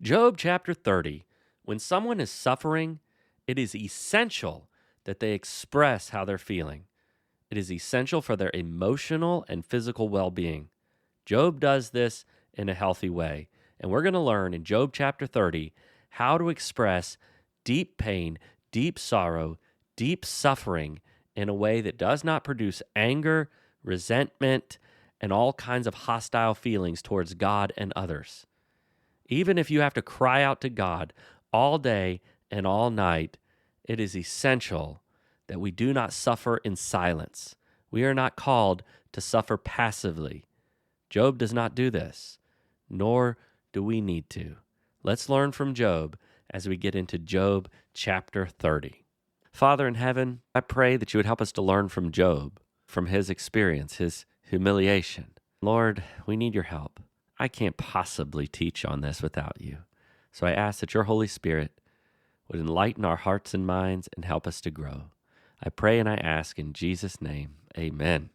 Job chapter 30. When someone is suffering, it is essential that they express how they're feeling. It is essential for their emotional and physical well being. Job does this in a healthy way. And we're going to learn in Job chapter 30 how to express deep pain, deep sorrow, deep suffering in a way that does not produce anger, resentment, and all kinds of hostile feelings towards God and others. Even if you have to cry out to God all day and all night, it is essential that we do not suffer in silence. We are not called to suffer passively. Job does not do this, nor do we need to. Let's learn from Job as we get into Job chapter 30. Father in heaven, I pray that you would help us to learn from Job, from his experience, his humiliation. Lord, we need your help. I can't possibly teach on this without you. So I ask that your Holy Spirit would enlighten our hearts and minds and help us to grow. I pray and I ask in Jesus' name, amen.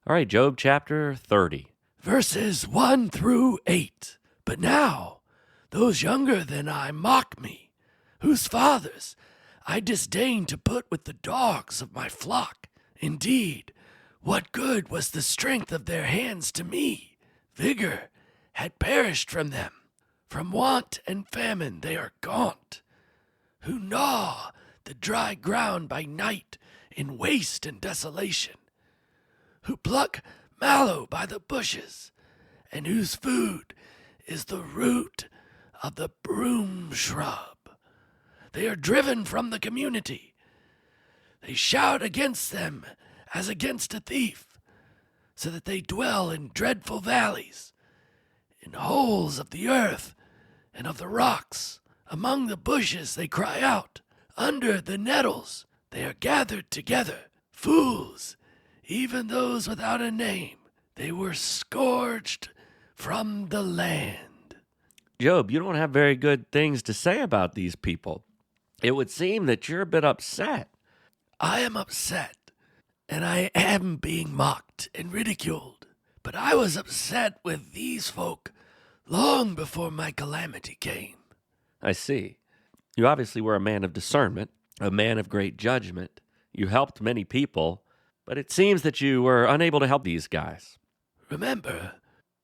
All right, Job chapter 30. Verses 1 through 8. But now, those younger than I mock me, whose fathers I disdain to put with the dogs of my flock. Indeed, what good was the strength of their hands to me? Vigor had perished from them. From want and famine they are gaunt, who gnaw the dry ground by night in waste and desolation, who pluck mallow by the bushes, and whose food is the root of the broom shrub. They are driven from the community. They shout against them as against a thief, so that they dwell in dreadful valleys, in holes of the earth and of the rocks. Among the bushes they cry out. Under the nettles they are gathered together. Fools, even those without a name, they were scourged from the land. Job, you don't have very good things to say about these people. It would seem that you're a bit upset. I am upset, and I am being mocked and ridiculed. But I was upset with these folk long before my calamity came. I see. You obviously were a man of discernment, a man of great judgment. You helped many people, but it seems that you were unable to help these guys. Remember,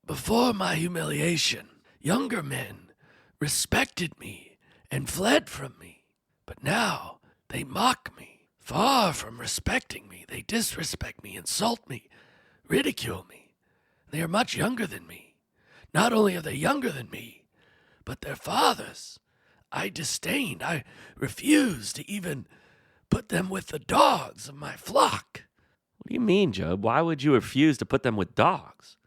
before my humiliation, younger men respected me and fled from me. But now they mock me. Far from respecting me, they disrespect me, insult me, ridicule me. They are much younger than me. Not only are they younger than me, but their fathers I disdained. I refused to even put them with the dogs of my flock. What do you mean, Job? Why would you refuse to put them with dogs?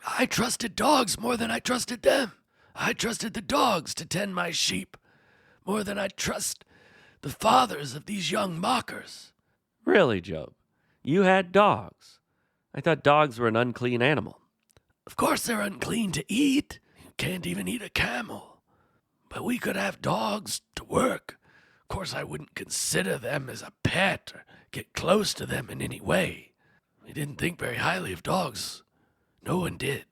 I trusted dogs more than I trusted them. I trusted the dogs to tend my sheep more than I trust the fathers of these young mockers. Really, Job? You had dogs. I thought dogs were an unclean animal. Of course they're unclean to eat. You can't even eat a camel. But we could have dogs to work. Of course, I wouldn't consider them as a pet or get close to them in any way. We didn't think very highly of dogs. No one did.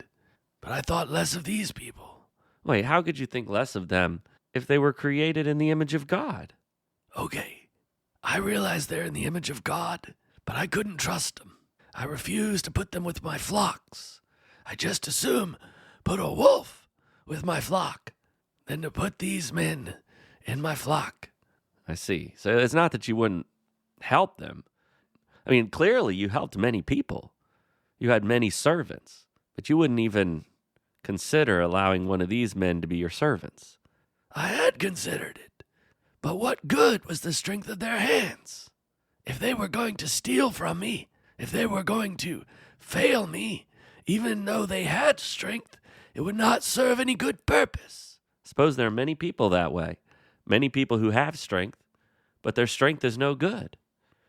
But I thought less of these people. Wait, how could you think less of them if they were created in the image of God? Okay, I realize they're in the image of God, but I couldn't trust them. I refused to put them with my flocks. I just assume put a wolf with my flock than to put these men in my flock. I see. So it's not that you wouldn't help them. I mean, clearly you helped many people. You had many servants, but you wouldn't even consider allowing one of these men to be your servants. I had considered it, but what good was the strength of their hands? If they were going to steal from me, if they were going to fail me, even though they had strength, it would not serve any good purpose. Suppose there are many people that way. Many people who have strength, but their strength is no good.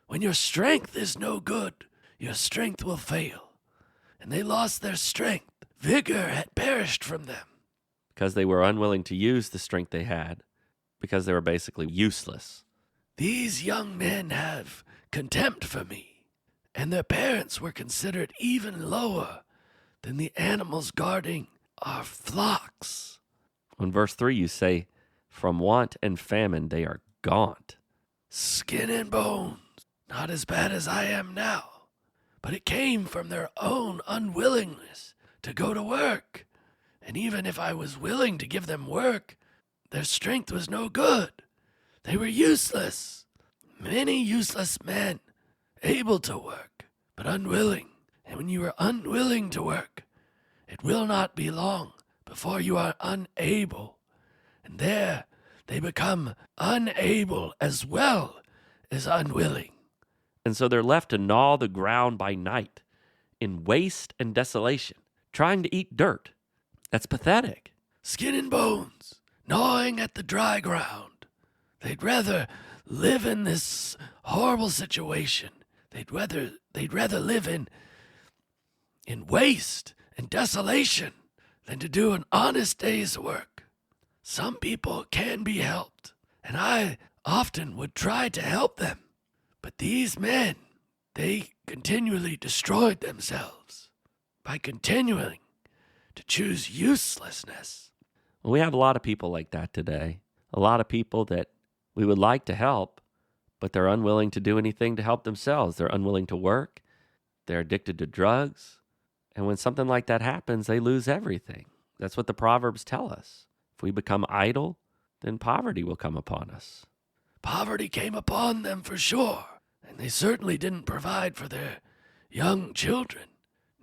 When your strength is no good, your strength will fail. And they lost their strength. Vigor had perished from them. Because they were unwilling to use the strength they had, because they were basically useless. These young men have contempt for me, and their parents were considered even lower than the animals guarding our flocks. In verse 3, you say, from want and famine they are gaunt. Skin and bones, not as bad as I am now, but it came from their own unwillingness to go to work. And even if I was willing to give them work, their strength was no good. They were useless. Many useless men, able to work, but unwilling. And when you are unwilling to work, it will not be long before you are unable. And there they become unable as well as unwilling. And so they're left to gnaw the ground by night in waste and desolation, trying to eat dirt. That's pathetic. Skin and bones, gnawing at the dry ground. They'd rather live in this horrible situation. They'd rather live in waste and desolation than to do an honest day's work. Some people can be helped, and I often would try to help them. But these men, they continually destroyed themselves by continuing to choose uselessness. Well, we have a lot of people like that today. A lot of people that we would like to help, but they're unwilling to do anything to help themselves. They're unwilling to work. They're addicted to drugs. And when something like that happens, they lose everything. That's what the Proverbs tell us. If we become idle, then poverty will come upon us. Poverty came upon them for sure, and they certainly didn't provide for their young children.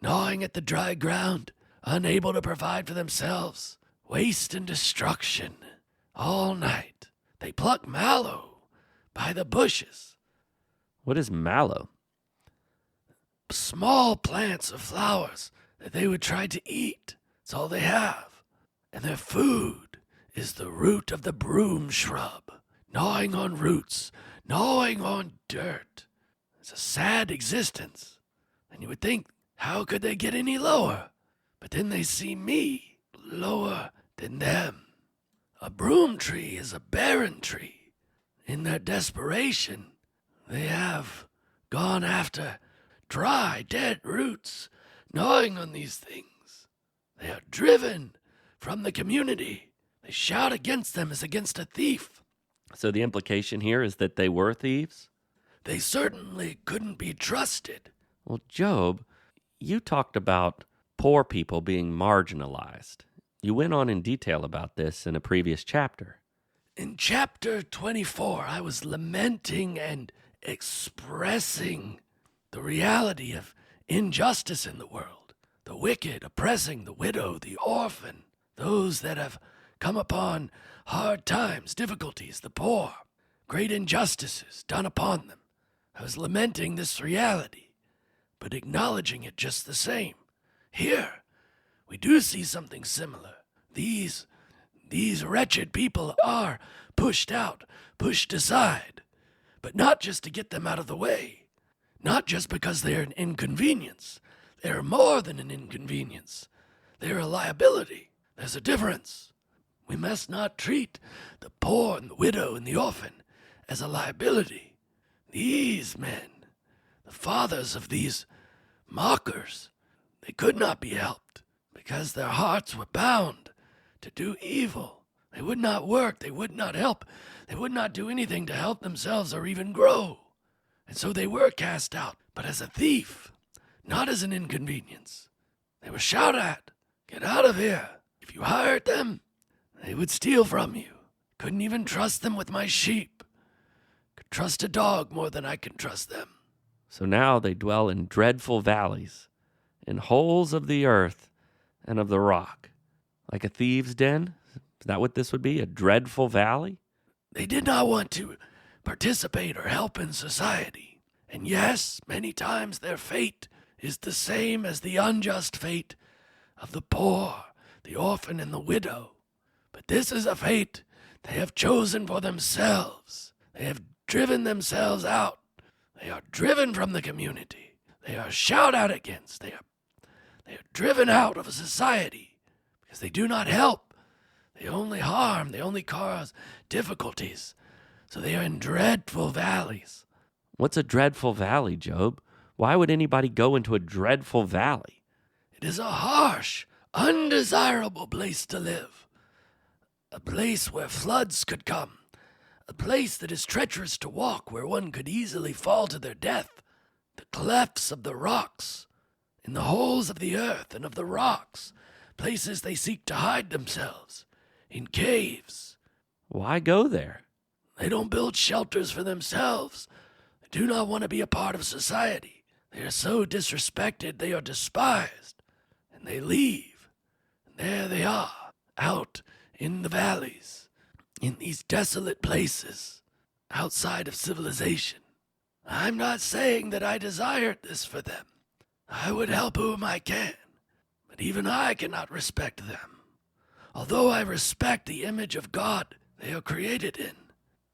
Gnawing at the dry ground, unable to provide for themselves, waste and destruction. All night, they pluck mallow by the bushes. What is mallow? Small plants of flowers that they would try to eat. That's all they have. And their food is the root of the broom shrub. Gnawing on roots, gnawing on dirt. It's a sad existence. And you would think, how could they get any lower? But then they see me lower than them. A broom tree is a barren tree. In their desperation, they have gone after dry, dead roots, gnawing on these things. They are driven from the community. They shout against them as against a thief. So the implication here is that they were thieves? They certainly couldn't be trusted. Well, Job, you talked about poor people being marginalized. You went on in detail about this in a previous chapter. In chapter 24, I was lamenting and expressing the reality of injustice in the world, the wicked oppressing the widow, the orphan, those that have come upon hard times, difficulties, the poor, great injustices done upon them. I was lamenting this reality, but acknowledging it just the same. Here, we do see something similar. These wretched people are pushed out, pushed aside, but not just to get them out of the way, not just because they're an inconvenience. They're more than an inconvenience. They're a liability. There's a difference. We must not treat the poor and the widow and the orphan as a liability. These men, the fathers of these mockers, they could not be helped because their hearts were bound to do evil. They would not work. They would not help. They would not do anything to help themselves or even grow. And so they were cast out, but as a thief, not as an inconvenience. They were shouted at, "Get out of here." If you hired them, they would steal from you. Couldn't even trust them with my sheep. Could trust a dog more than I can trust them. So now they dwell in dreadful valleys, in holes of the earth and of the rock. Like a thieves' den? Is that what this would be? A dreadful valley? They did not want to participate or help in society. And yes, many times their fate is the same as the unjust fate of the poor, the orphan, and the widow. But this is a fate they have chosen for themselves. They have driven themselves out. They are driven from the community. They are shouted out against. They are driven out of society because they do not help. They only harm. They only cause difficulties. So they are in dreadful valleys. What's a dreadful valley, Job? Why would anybody go into a dreadful valley? It is a harsh, undesirable place to live. a place where floods could come, a place that is treacherous to walk, where one could easily fall to their death. The clefts of the rocks, in the holes of the earth and of the rocks, places they seek to hide themselves, in caves. Why go there? They don't build shelters for themselves. They do not want to be a part of society. They are so disrespected, they are despised, and they leave. And there they are, out in the valleys, in these desolate places, outside of civilization. I'm not saying that I desired this for them. I would help whom I can, but even I cannot respect them. Although I respect the image of God they are created in,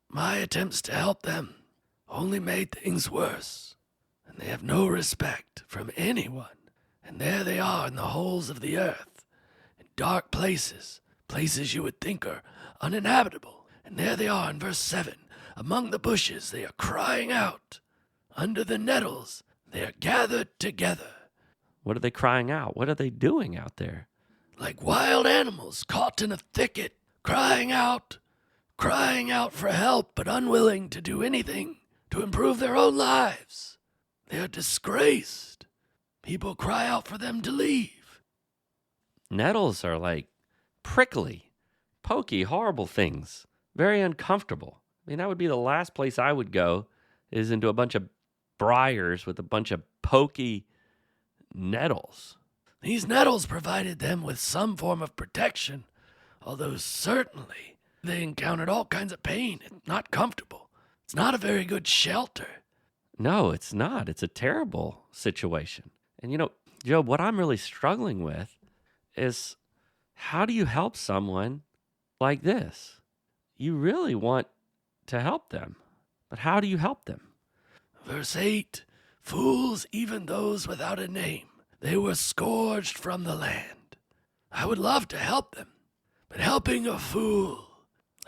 my attempts to help them only made things worse, and they have no respect from anyone. And there they are in the holes of the earth, in dark places, places you would think are uninhabitable. And there they are in verse 7, among the bushes they are crying out. Under the nettles they are gathered together. What are they crying out? What are they doing out there? Like wild animals caught in a thicket, crying out for help, but unwilling to do anything to improve their own lives. They are disgraced. People cry out for them to leave. Nettles are like prickly, pokey, horrible things. Very uncomfortable. I mean, that would be the last place I would go, is into a bunch of briars with a bunch of pokey nettles. These nettles provided them with some form of protection, although certainly they encountered all kinds of pain. It's not comfortable. It's not a very good shelter. No, it's not. It's a terrible situation. And Job, what I'm really struggling with is, how do you help someone like this? You really want to help them, but how do you help them? Verse 8, fools, even those without a name, they were scourged from the land. I would love to help them, but helping a fool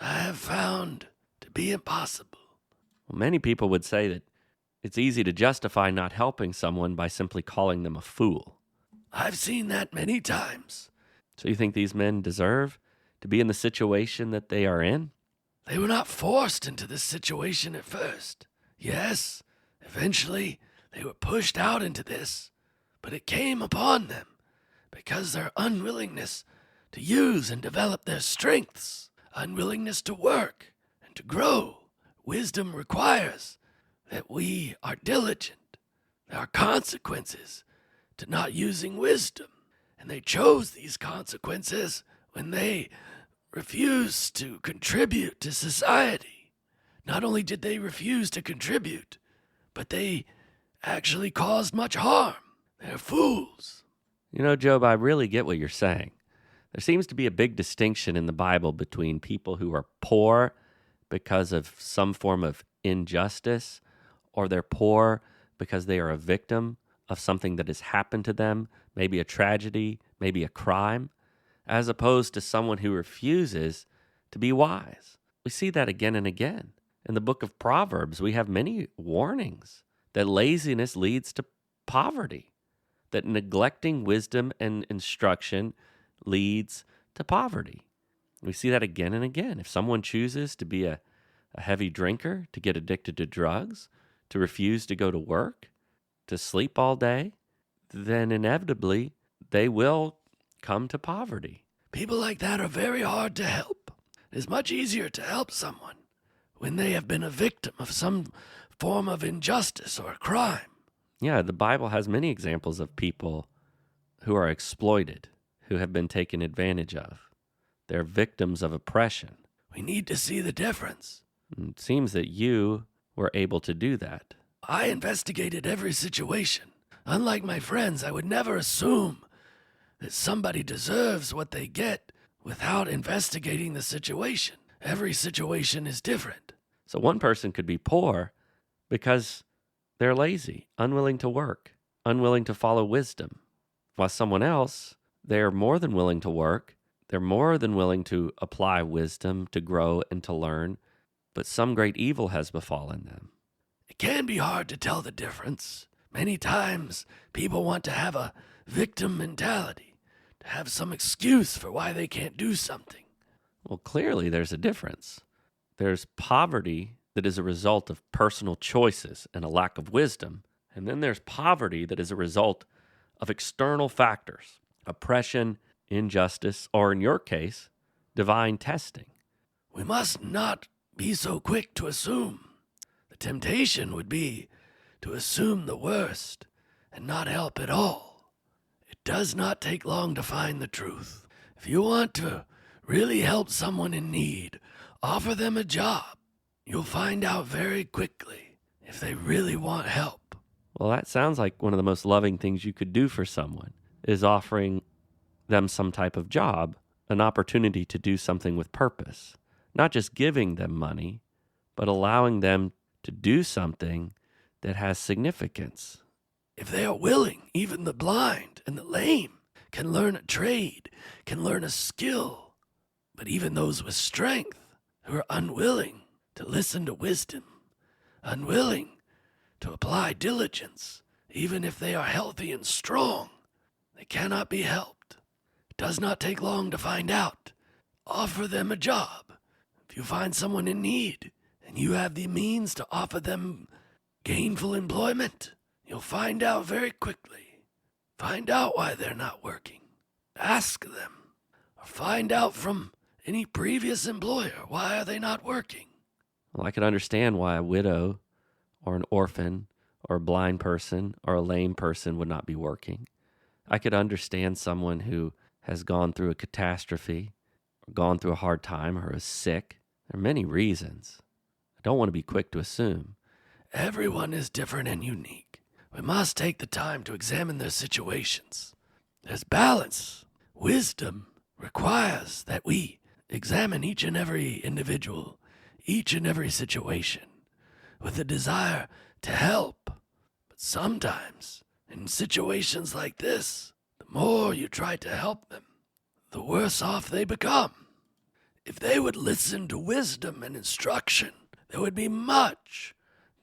I have found to be impossible. Well, many people would say that it's easy to justify not helping someone by simply calling them a fool. I've seen that many times. So you think these men deserve to be in the situation that they are in? They were not forced into this situation at first. Yes, eventually they were pushed out into this, but it came upon them because their unwillingness to use and develop their strengths, unwillingness to work and to grow. Wisdom requires that we are diligent. There are consequences to not using wisdom, and they chose these consequences when they refused to contribute to society. Not only did they refuse to contribute, but they actually caused much harm. They're fools. Job, I really get what you're saying. There seems to be a big distinction in the Bible between people who are poor because of some form of injustice, or they're poor because they are a victim of something that has happened to them, maybe a tragedy, maybe a crime, as opposed to someone who refuses to be wise. We see that again and again. In the book of Proverbs, we have many warnings that laziness leads to poverty, that neglecting wisdom and instruction leads to poverty. We see that again and again. If someone chooses to be a heavy drinker, to get addicted to drugs, to refuse to go to work, to sleep all day, then inevitably they will come to poverty. People like that are very hard to help. It is much easier to help someone when they have been a victim of some form of injustice or crime. Yeah, the Bible has many examples of people who are exploited, who have been taken advantage of. They're victims of oppression. We need to see the difference. It seems that you were able to do that. I investigated every situation. Unlike my friends, I would never assume that somebody deserves what they get without investigating the situation. Every situation is different. So one person could be poor because they're lazy, unwilling to work, unwilling to follow wisdom. While someone else, they're more than willing to work. They're more than willing to apply wisdom, to grow and to learn, but some great evil has befallen them. It can be hard to tell the difference. Many times, people want to have a victim mentality, to have some excuse for why they can't do something. Well, clearly there's a difference. There's poverty that is a result of personal choices and a lack of wisdom. And then there's poverty that is a result of external factors, oppression, injustice, or in your case, divine testing. We must not be so quick to assume. The temptation would be to assume the worst and not help at all. It does not take long to find the truth. If you want to really help someone in need, offer them a job. You'll find out very quickly if they really want help. Well, that sounds like one of the most loving things you could do for someone is offering them some type of job, an opportunity to do something with purpose. Not just giving them money, but allowing them to do something that has significance. If they are willing, even the blind and the lame can learn a trade, can learn a skill. But even those with strength who are unwilling to listen to wisdom, unwilling to apply diligence, even if they are healthy and strong, they cannot be helped. It does not take long to find out. Offer them a job. If you find someone in need and you have the means to offer them gainful employment, you'll find out very quickly. Find out why they're not working. Ask them. Or find out from any previous employer, why are they not working? Well, I could understand why a widow or an orphan or a blind person or a lame person would not be working. I could understand someone who has gone through a catastrophe, or gone through a hard time, or is sick. There are many reasons. I don't want to be quick to assume. Everyone is different and unique. We must take the time to examine their situations. There's balance. Wisdom requires that we examine each and every individual, each and every situation, with a desire to help. But sometimes, in situations like this, the more you try to help them, the worse off they become. If they would listen to wisdom and instruction, there would be much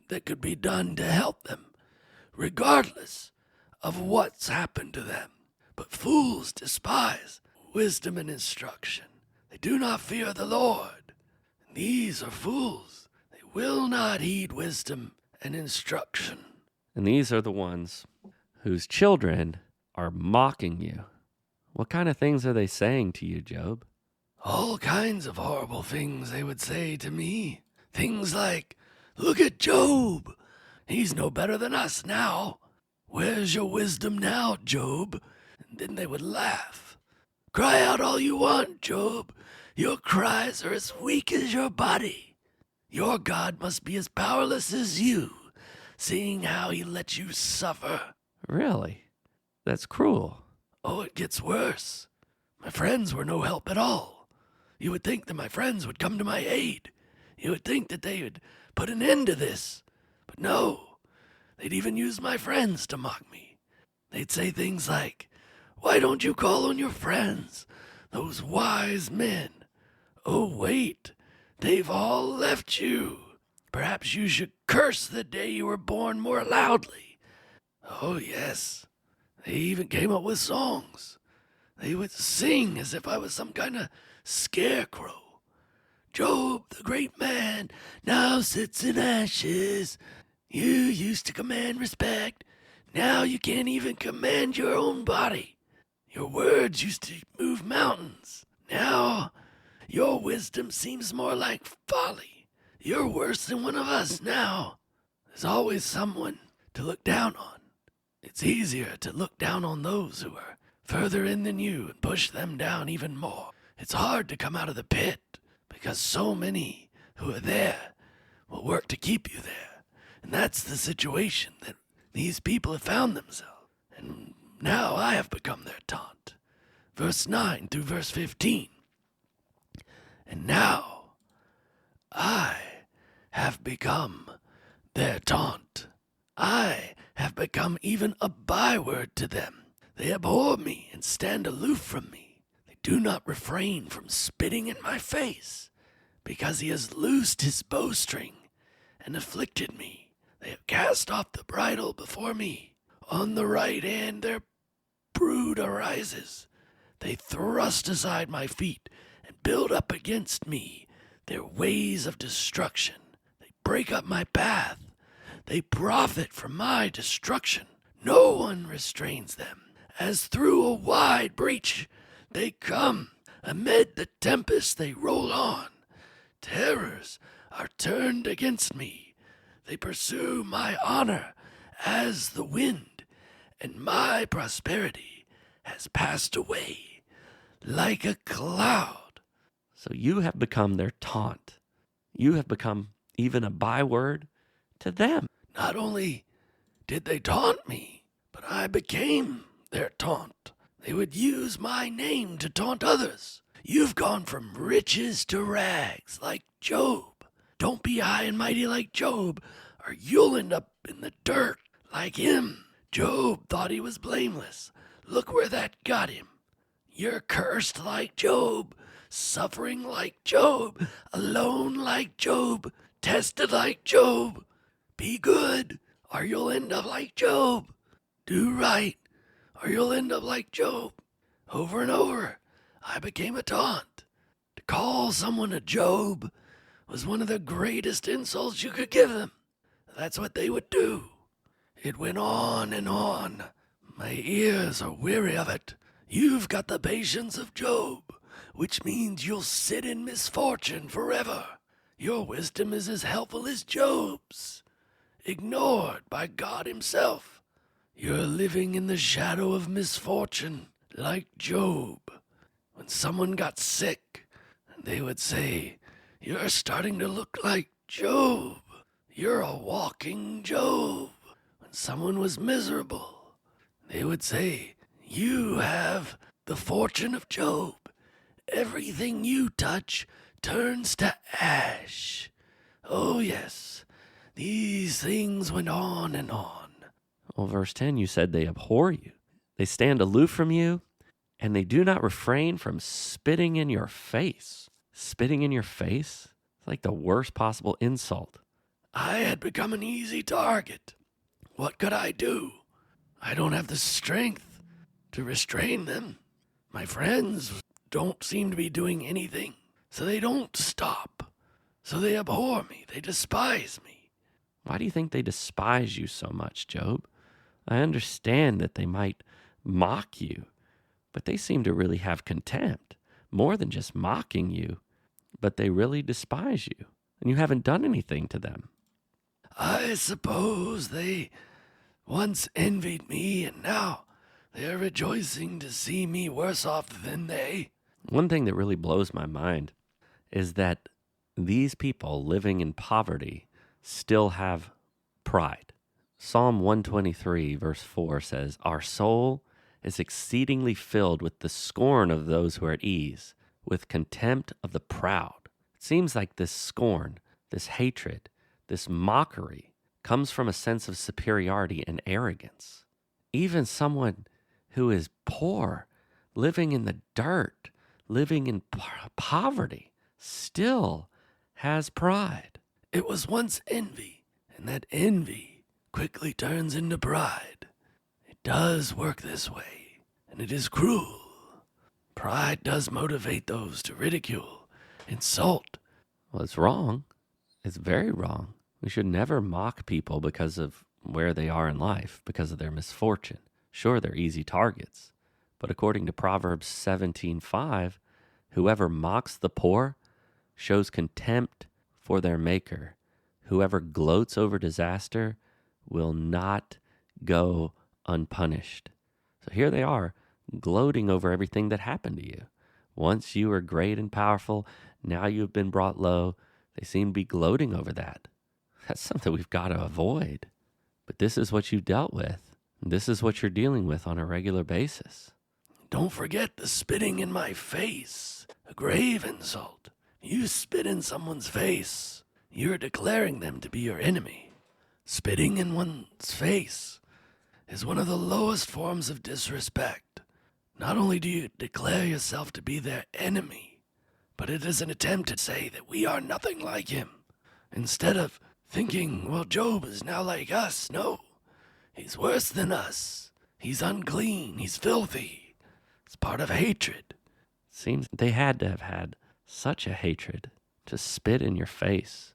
that could be done to help them, regardless of what's happened to them. But fools despise wisdom and instruction. They do not fear the Lord. And these are fools. They will not heed wisdom and instruction. And these are the ones whose children are mocking you. What kind of things are they saying to you, Job? All kinds of horrible things they would say to me. Things like, "Look at Job. He's no better than us now. Where's your wisdom now, Job?" And then they would laugh. "Cry out all you want, Job. Your cries are as weak as your body. Your God must be as powerless as you, seeing how he let you suffer." Really? That's cruel. Oh, it gets worse. My friends were no help at all. You would think that my friends would come to my aid. You would think that they would put an end to this. But no, they'd even use my friends to mock me. They'd say things like, "Why don't you call on your friends, those wise men? Oh, wait, they've all left you. Perhaps you should curse the day you were born more loudly." Oh, yes, they even came up with songs. They would sing as if I was some kind of scarecrow. "Job, the great man, now sits in ashes. You used to command respect. Now you can't even command your own body. Your words used to move mountains. Now your wisdom seems more like folly. You're worse than one of us now." There's always someone to look down on. It's easier to look down on those who are further in than you and push them down even more. It's hard to come out of the pit because so many who are there will work to keep you there. And that's the situation that these people have found themselves. And now I have become their taunt. Verse 9 through verse 15. "And now I have become their taunt. I have become even a byword to them. They abhor me and stand aloof from me. They do not refrain from spitting in my face, because he has loosed his bowstring and afflicted me. They have cast off the bridle before me. On the right hand their brood arises. They thrust aside my feet and build up against me their ways of destruction. They break up my path. They profit from my destruction. No one restrains them. As through a wide breach they come. Amid the tempest they roll on. Terrors are turned against me. They pursue my honor as the wind, and my prosperity has passed away like a cloud. So you have become their taunt. You have become even a byword to them. Not only did they taunt me, but I became their taunt. They would use my name to taunt others. You've gone from riches to rags like Job. Don't be high and mighty like Job, or you'll end up in the dirt like him. Job thought he was blameless. Look where that got him. You're cursed like Job, suffering like Job, alone like Job, tested like Job. Be good, or you'll end up like Job. Do right, or you'll end up like Job. Over and over, I became a taunt. To call someone a Job was one of the greatest insults you could give them. That's what they would do. It went on and on. My ears are weary of it. You've got the patience of Job, which means you'll sit in misfortune forever. Your wisdom is as helpful as Job's, ignored by God himself. You're living in the shadow of misfortune, like Job. When someone got sick, they would say, "You're starting to look like Job. You're a walking Job." When someone was miserable, they would say, "You have the fortune of Job. Everything you touch turns to ash." Oh, yes, these things went on and on. Well, verse 10, you said they abhor you. They stand aloof from you, and they do not refrain from spitting in your face. Spitting in your face? It's like the worst possible insult. I had become an easy target. What could I do? I don't have the strength to restrain them. My friends don't seem to be doing anything, so they don't stop. So they abhor me. They despise me. Why do you think they despise you so much, Job? I understand that they might mock you, but they seem to really have contempt, more than just mocking you, but they really despise you, and you haven't done anything to them. I suppose they once envied me, and now they're rejoicing to see me worse off than they. One thing that really blows my mind is that these people living in poverty still have pride. Psalm 123, verse 4 says, "Our soul is exceedingly filled with the scorn of those who are at ease, with contempt of the proud." It seems like this scorn, this hatred, this mockery comes from a sense of superiority and arrogance. Even someone who is poor, living in the dirt, living in poverty, still has pride. It was once envy, and that envy quickly turns into pride. It does work this way, and it is cruel. Pride does motivate those to ridicule, insult. Well, it's wrong. It's very wrong. We should never mock people because of where they are in life, because of their misfortune. Sure, they're easy targets, but according to Proverbs 17:5, whoever mocks the poor shows contempt for their maker. Whoever gloats over disaster will not go unpunished. So here they are, gloating over everything that happened to you. Once you were great and powerful, now you have been brought low. They seem to be gloating over that. That's something we've got to avoid. But this is what you dealt with. This is what you're dealing with on a regular basis. Don't forget the spitting in my face. A grave insult. You spit in someone's face, you're declaring them to be your enemy. Spitting in one's face is one of the lowest forms of disrespect. Not only do you declare yourself to be their enemy, but it is an attempt to say that we are nothing like him. Instead of thinking, well, Job is now like us. No, he's worse than us. He's unclean. He's filthy. It's part of hatred. Seems they had to have had Such a hatred to spit in your face.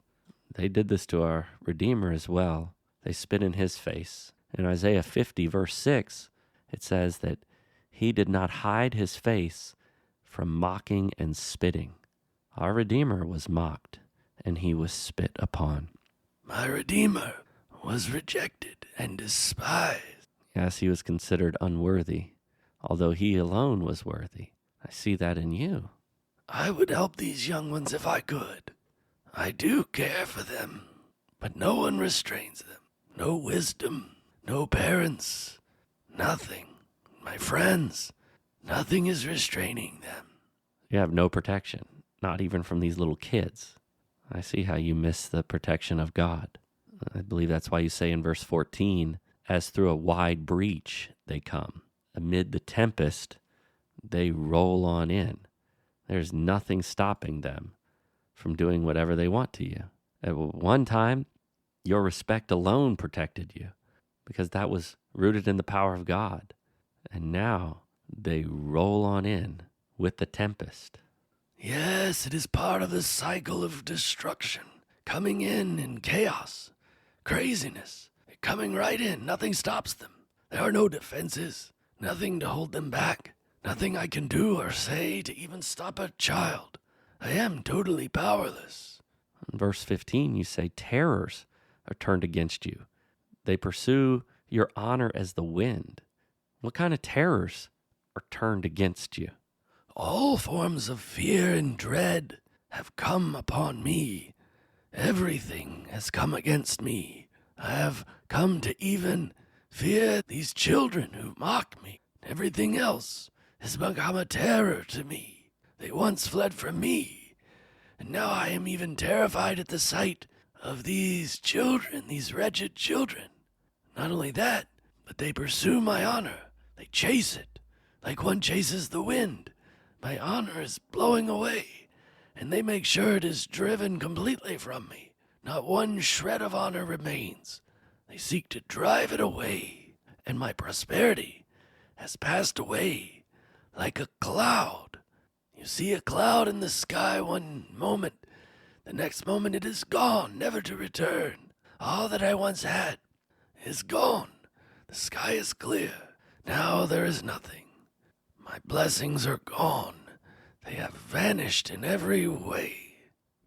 They did this to our Redeemer as well. They spit in his face. In Isaiah 50, verse 6, it says that he did not hide his face from mocking and spitting. Our Redeemer was mocked, and he was spit upon. My Redeemer was rejected and despised. Yes, he was considered unworthy, although he alone was worthy. I see that in you. I would help these young ones if I could. I do care for them, but no one restrains them. No wisdom, no parents, nothing. My friends, nothing is restraining them. You have no protection, not even from these little kids. I see how you miss the protection of God. I believe that's why you say in verse 14, as through a wide breach they come. Amid the tempest, they roll on in. There's nothing stopping them from doing whatever they want to you. At one time, your respect alone protected you because that was rooted in the power of God. And now they roll on in with the tempest. Yes, it is part of the cycle of destruction. Coming in chaos, craziness. They're coming right in. Nothing stops them. There are no defenses. Nothing to hold them back. Nothing I can do or say to even stop a child. I am totally powerless. In verse 15, you say, terrors are turned against you. They pursue your honor as the wind. What kind of terrors are turned against you? All forms of fear and dread have come upon me. Everything has come against me. I have come to even fear these children who mock me. Everything else has become a terror to me. They once fled from me, and now I am even terrified at the sight of these children, these wretched children. Not only that, but they pursue my honor. They chase it, like one chases the wind. My honor is blowing away, and they make sure it is driven completely from me. Not one shred of honor remains. They seek to drive it away, and my prosperity has passed away like a cloud. You see a cloud in the sky one moment, the next moment it is gone, never to return. All that I once had is gone. The sky is clear. Now there is nothing. My blessings are gone. They have vanished in every way.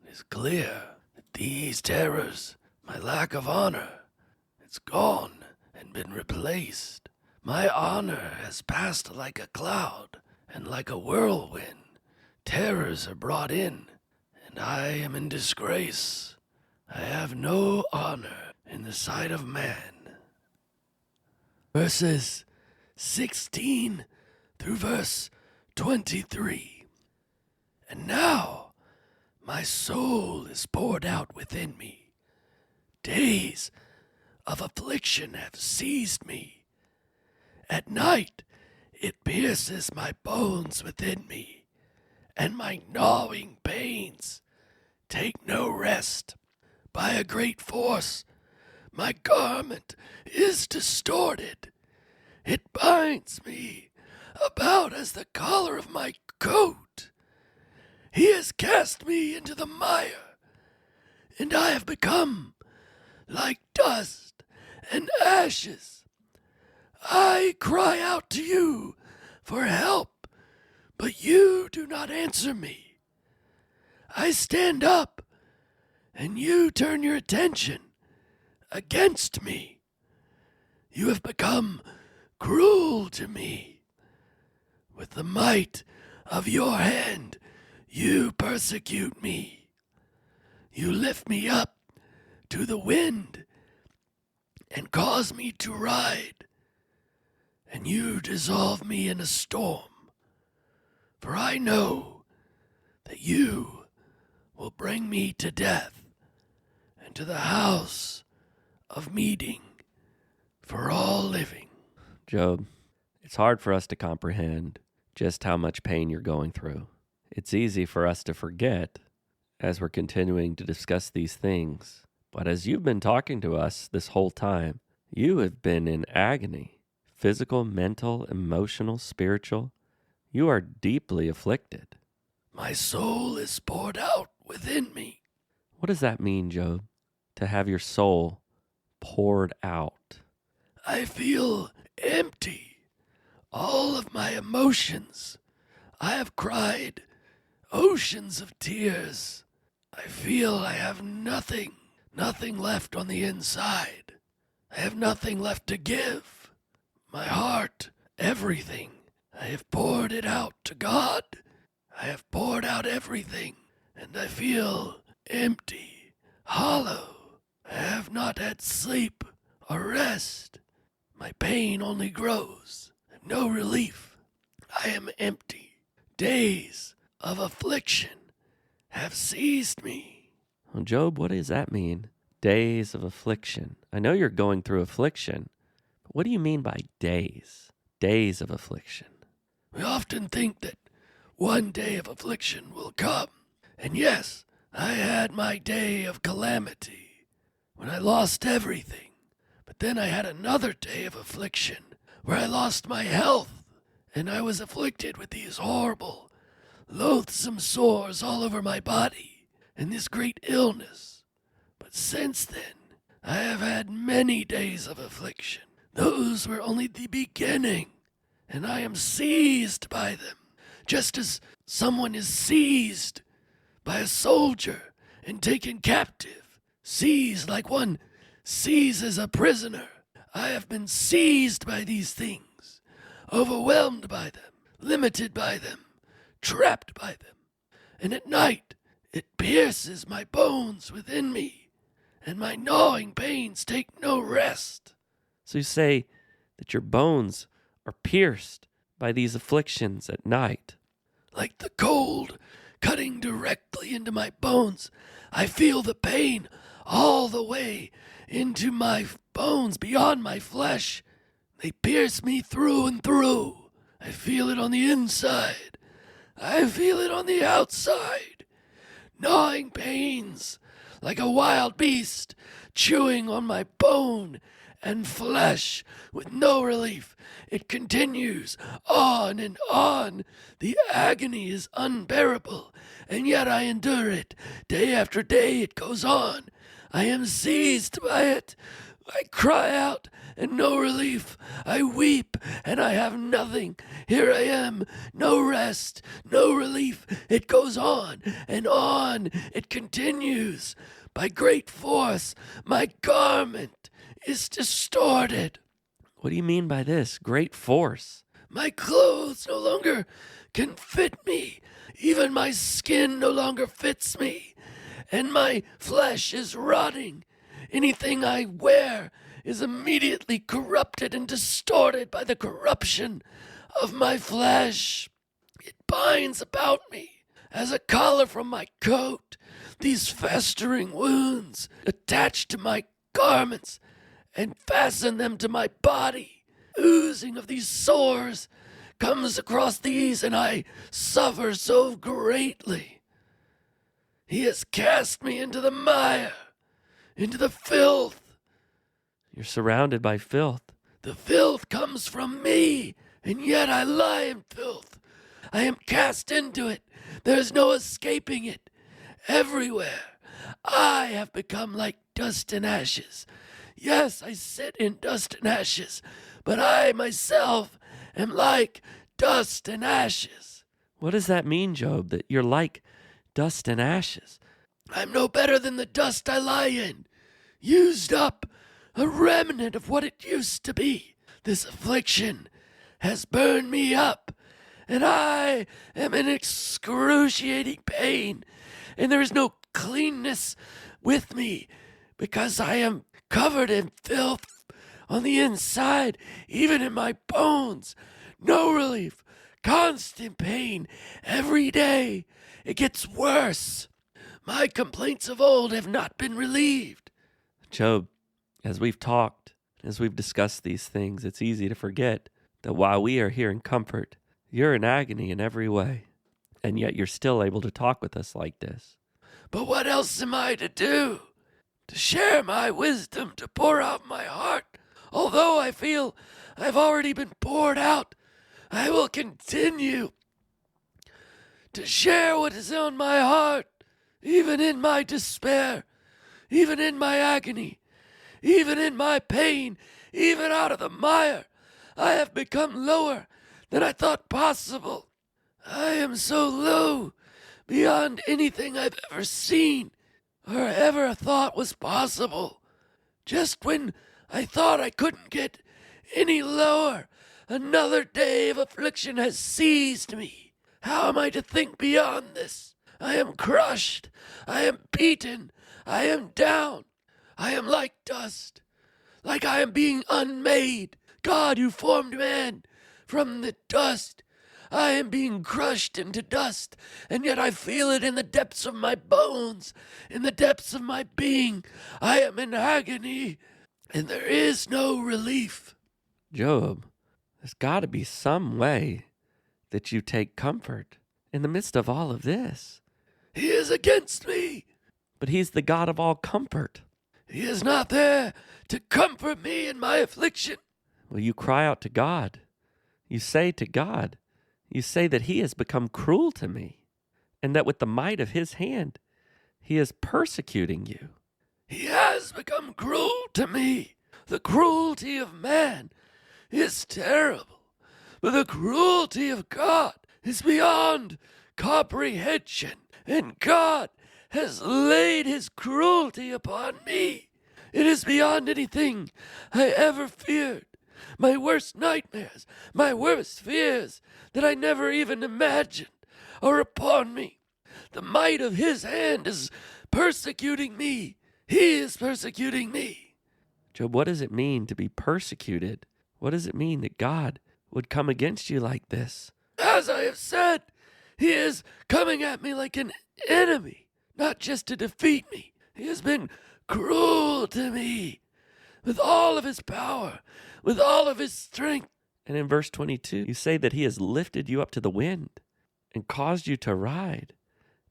It is clear that these terrors, my lack of honor, it's gone and been replaced. My honor has passed like a cloud, and like a whirlwind, terrors are brought in, and I am in disgrace. I have no honor in the sight of man. Verses 16 through verse 23. And now my soul is poured out within me. Days of affliction have seized me. At night it pierces my bones within me, and my gnawing pains take no rest. By a great force my garment is distorted. It binds me about as the collar of my coat. He has cast me into the mire, and I have become like dust and ashes. I cry out to you for help, but you do not answer me. I stand up, and you turn your attention against me. You have become cruel to me. With the might of your hand, you persecute me. You lift me up to the wind and cause me to ride, and you dissolve me in a storm. For I know that you will bring me to death and to the house of meeting for all living. Job, it's hard for us to comprehend just how much pain you're going through. It's easy for us to forget as we're continuing to discuss these things. But as you've been talking to us this whole time, you have been in agony, physical, mental, emotional, spiritual. You are deeply afflicted. My soul is poured out within me. What does that mean, Job? To have your soul poured out. I feel empty. All of my emotions. I have cried oceans of tears. I feel I have nothing left on the inside. I have nothing left to give. My heart, everything. I have poured it out to God. I have poured out everything, and I feel empty, hollow. I have not had sleep or rest. My pain only grows, and no relief. I am empty. Days of affliction have seized me. Well, Job, what does that mean? Days of affliction. I know you're going through affliction, but what do you mean by days? Days of affliction. We often think that one day of affliction will come. And yes, I had my day of calamity when I lost everything. But then I had another day of affliction where I lost my health, and I was afflicted with these horrible, loathsome sores all over my body and this great illness. But since then, I have had many days of affliction. Those were only the beginning, and I am seized by them, just as someone is seized by a soldier and taken captive. Seized like one seizes a prisoner. I have been seized by these things, overwhelmed by them, limited by them, trapped by them. And at night, it pierces my bones within me, and my gnawing pains take no rest. So you say that your bones are pierced by these afflictions at night. Like the cold cutting directly into my bones, I feel the pain all the way into my bones, beyond my flesh. They pierce me through and through. I feel it on the inside. I feel it on the outside. Gnawing pains, like a wild beast, chewing on my bone and flesh with no relief. It continues on and on. The agony is unbearable, and yet I endure it. Day after day it goes on. I am seized by it. I cry out, and no relief. I weep, and I have nothing. Here I am, no rest, no relief. It goes on, and on. It continues. By great force, my garment is distorted. What do you mean by this? Great force. My clothes no longer can fit me. Even my skin no longer fits me. And my flesh is rotting. Anything I wear is immediately corrupted and distorted by the corruption of my flesh. It binds about me as a collar from my coat. These festering wounds attach to my garments and fasten them to my body. Oozing of these sores comes across these, and I suffer so greatly. He has cast me into the mire, into the filth. You're surrounded by filth. The filth comes from me, and yet I lie in filth. I am cast into it. There's no escaping it. Everywhere, I have become like dust and ashes. Yes, I sit in dust and ashes, but I myself am like dust and ashes. What does that mean, Job, that you're like dust and ashes? I'm no better than the dust I lie in, used up, a remnant of what it used to be. This affliction has burned me up, and I am in excruciating pain, and there is no cleanness with me, because I am covered in filth on the inside, even in my bones. No relief, constant pain every day. It gets worse. My complaints of old have not been relieved. Job, as we've talked, as we've discussed these things, it's easy to forget that while we are here in comfort, you're in agony in every way, and yet you're still able to talk with us like this. But what else am I to do? To share my wisdom, to pour out my heart. Although I feel I've already been poured out, I will continue to share what is on my heart, even in my despair, even in my agony, even in my pain, even out of the mire. I have become lower than I thought possible. I am so low beyond anything I've ever seen or ever thought was possible. Just when I thought I couldn't get any lower, another day of affliction has seized me. How am I to think beyond this? I am crushed. I am beaten. I am down. I am like dust, like I am being unmade. God, who formed man from the dust, I am being crushed into dust, and yet I feel it in the depths of my bones, in the depths of my being. I am in agony, and there is no relief. Job, there's got to be some way that you take comfort in the midst of all of this. He is against me. But he's the God of all comfort. He is not there to comfort me in my affliction. Well, you cry out to God. You say to God, you say that he has become cruel to me, and that with the might of his hand, he is persecuting you. He has become cruel to me. The cruelty of man is terrible, but the cruelty of God is beyond comprehension, and God has laid his cruelty upon me. It is beyond anything I ever feared. My worst nightmares, my worst fears that I never even imagined are upon me. The might of his hand is persecuting me. He is persecuting me. Job, what does it mean to be persecuted? What does it mean that God would come against you like this? As I have said, he is coming at me like an enemy, not just to defeat me. He has been cruel to me with all of his power, with all of his strength. And in verse 22, you say that he has lifted you up to the wind and caused you to ride,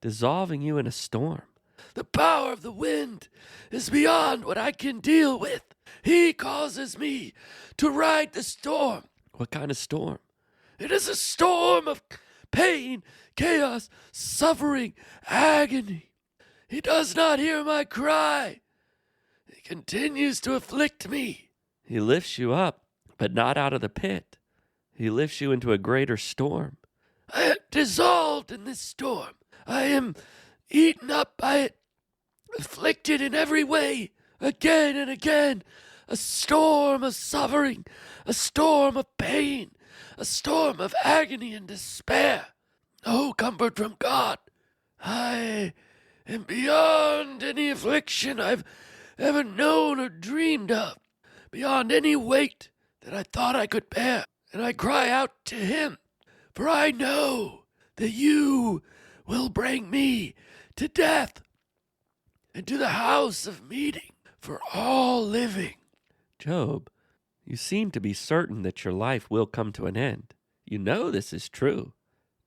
dissolving you in a storm. The power of the wind is beyond what I can deal with. He causes me to ride the storm. What kind of storm? It is a storm of pain, chaos, suffering, agony. He does not hear my cry. He continues to afflict me. He lifts you up, but not out of the pit. He lifts you into a greater storm. I am dissolved in this storm. I am eaten up by it, afflicted in every way, again and again. A storm of suffering, a storm of pain, a storm of agony and despair. No comfort from God. I am beyond any affliction I've ever known or dreamed of, beyond any weight that I thought I could bear. And I cry out to him, for I know that you will bring me to death and to the house of meeting for all living. Job, you seem to be certain that your life will come to an end. You know this is true.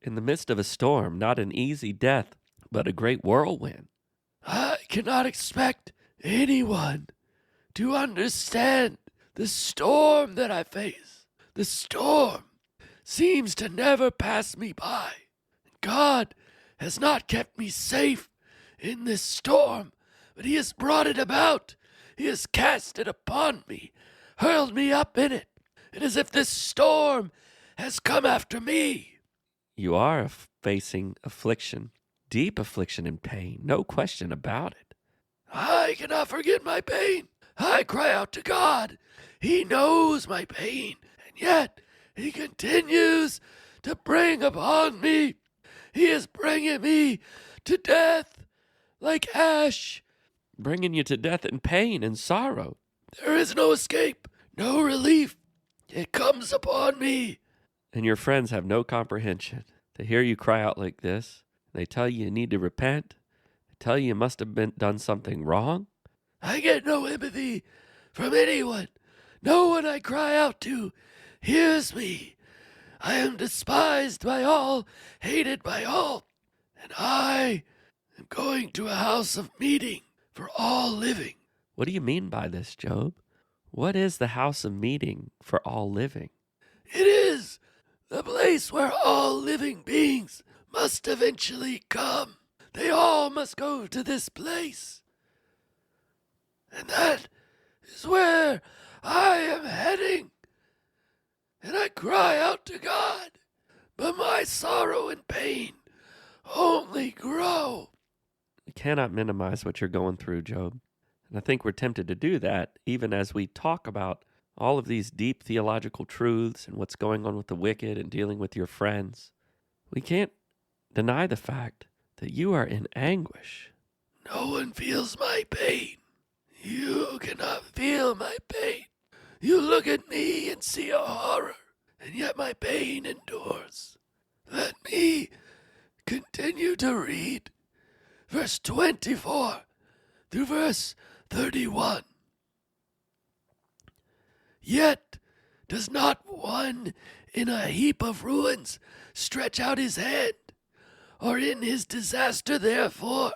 In the midst of a storm, not an easy death, but a great whirlwind. I cannot expect anyone to understand the storm that I face. The storm seems to never pass me by. God has not kept me safe in this storm, but he has brought it about. He has cast it upon me, hurled me up in it. It is as if this storm has come after me. You are facing affliction, deep affliction and pain, no question about it. I cannot forget my pain. I cry out to God. He knows my pain, and yet he continues to bring upon me. He is bringing me to death like ash. Bringing you to death and pain and sorrow. There is no escape, no relief. It comes upon me. And your friends have no comprehension. They hear you cry out like this. They tell you need to repent. They tell you must have done something wrong. I get no empathy from anyone. No one I cry out to hears me. I am despised by all, hated by all, and I am going to a house of meeting for all living. What do you mean by this, Job? What is the house of meeting for all living? It is the place where all living beings must eventually come. They all must go to this place. And that is where I am heading. And I cry out to God, but my sorrow and pain only grow. You cannot minimize what you're going through, Job. And I think we're tempted to do that even as we talk about all of these deep theological truths and what's going on with the wicked and dealing with your friends. We can't deny the fact that you are in anguish. No one feels my pain. You cannot feel my pain. You look at me and see a horror, and yet my pain endures. Let me continue to read verse 24 through verse 31. Yet does not one in a heap of ruins stretch out his hand, or in his disaster therefore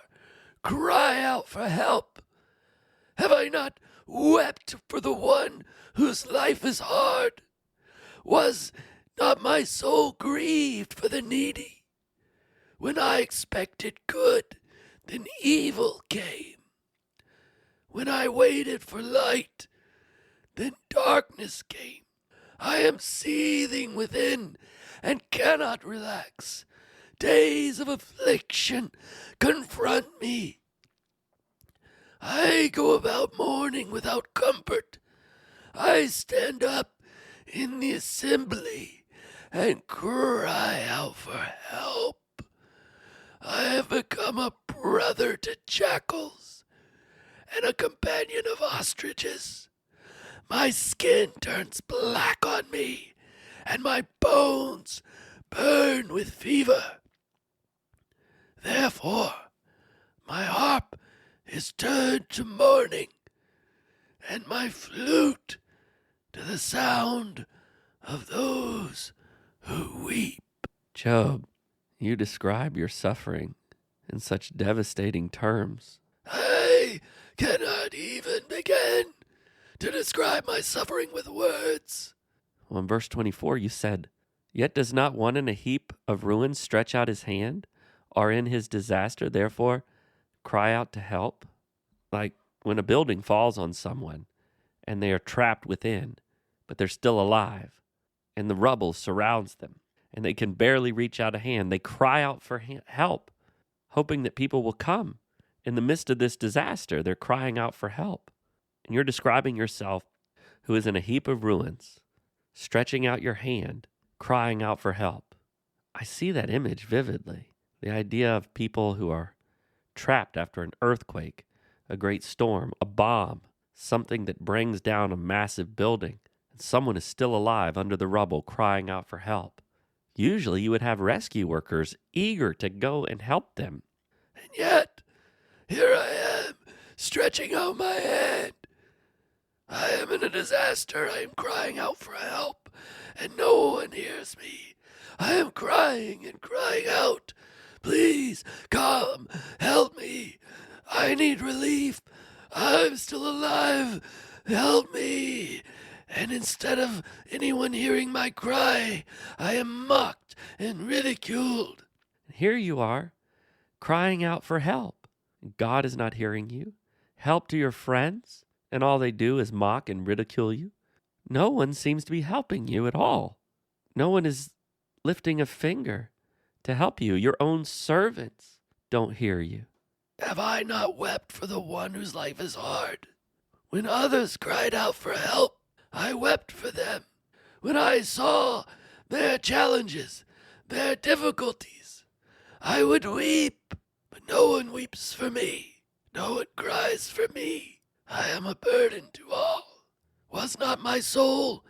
cry out for help? Have I not wept for the one whose life is hard? Was not my soul grieved for the needy? When I expected good, then evil came. When I waited for light, then darkness came. I am seething within and cannot relax. Days of affliction confront me. I go about mourning without comfort. I stand up in the assembly and cry out for help. I have become a brother to jackals and a companion of ostriches. My skin turns black on me, and my bones burn with fever. Therefore, my harp is turned to mourning, and my flute to the sound of those who weep. Job, you describe your suffering in such devastating terms. I cannot even begin to describe my suffering with words. Well, in verse 24, you said, "Yet does not one in a heap of ruins stretch out his hand, or in his disaster, therefore, cry out to help?" Like when a building falls on someone and they are trapped within, but they're still alive, and the rubble surrounds them, and they can barely reach out a hand. They cry out for help, hoping that people will come. In the midst of this disaster, they're crying out for help. And you're describing yourself who is in a heap of ruins, stretching out your hand, crying out for help. I see that image vividly. The idea of people who are trapped after an earthquake, a great storm, a bomb, something that brings down a massive building, and someone is still alive under the rubble crying out for help. Usually you would have rescue workers eager to go and help them. And yet, here I am, stretching out my hand. I am in a disaster. I am crying out for help, and no one hears me. I am crying and crying out. Please come, help me. I need relief. I'm still alive. Help me. And instead of anyone hearing my cry, I am mocked and ridiculed. Here you are, crying out for help. God is not hearing you. Help to your friends, and all they do is mock and ridicule you. No one seems to be helping you at all. No one is lifting a finger to help you. Your own servants don't hear you. Have I not wept for the one whose life is hard? When others cried out for help, I wept for them. When I saw their challenges, their difficulties, I would weep, but no one weeps for me. No one cries for me. I am a burden to all. Was not my soul